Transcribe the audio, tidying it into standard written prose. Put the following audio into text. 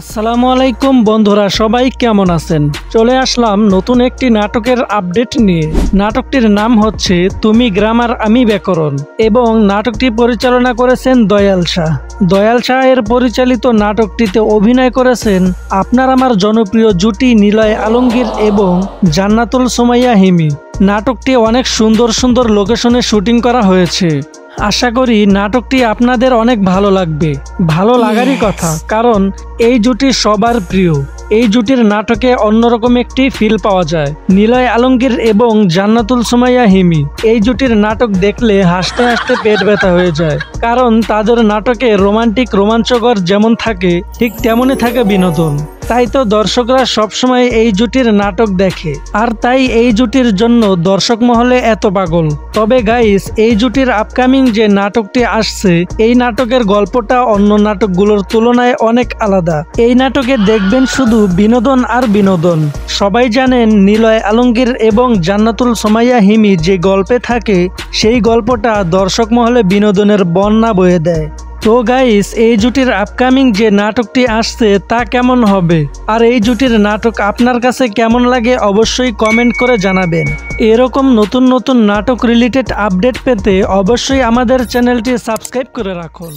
আসসালামু আলাইকুম বন্ধুরা, সবাই কেমন আছেন? চলে আসলাম নতুন একটি নাটকের আপডেট নিয়ে। নাটকটির নাম হচ্ছে তুমি গ্রামার আমি ব্যাকরণ এবং নাটকটি পরিচালনা করেছেন দয়াল শাহ। দয়াল শাহ এর পরিচালিত নাটকটিতে অভিনয় করেছেন আপনার আমার জনপ্রিয় জুটি নিলয় আলমগীর এবং জান্নাতুল সুমাইয়া হিমি। নাটকটি অনেক সুন্দর সুন্দর লোকেশনে শুটিং করা হয়েছে। আশা করি নাটকটি আপনাদের অনেক ভালো লাগবে। ভালো লাগারই কথা, কারণ এই জুটি সবার প্রিয়। এই জুটির নাটকে অন্যরকম একটি ফিল পাওয়া যায়। নিলয় আলমগীর এবং জান্নাতুল সুমাইয়া হিমি এই জুটির নাটক দেখলে হাসতে হাসতে পেট ব্যথা হয়ে যায়, কারণ তাদের নাটকে রোমাঞ্চকর যেমন থাকে ঠিক তেমনই থাকে বিনোদন। তাই তো দর্শকরা সবসময় এই জুটির নাটক দেখে, আর তাই এই জুটির জন্য দর্শক মহলে এত পাগল। তবে গাইস, এই জুটির আপকামিং যে নাটকটি আসছে, এই নাটকের গল্পটা অন্য নাটকগুলোর তুলনায় অনেক আলাদা। এই নাটকে দেখবেন শুধু বিনোদন আর বিনোদন। সবাই জানেন নিলয় আলমগীর এবং জান্নাতুল সুমাইয়া হিমি যে গল্পে থাকে, সেই গল্পটা দর্শক মহলে বিনোদনের বন্যা বয়ে দেয়। তো গাইস, এই জুটির আপকামিং যে নাটকটি আসছে তা কেমন হবে, আর এই জুটির নাটক আপনার কাছে কেমন লাগে অবশ্যই কমেন্ট করে জানাবেন। এরকম নতুন নতুন নাটক রিলেটেড আপডেট পেতে অবশ্যই আমাদের চ্যানেলটি সাবস্ক্রাইব করে রাখুন।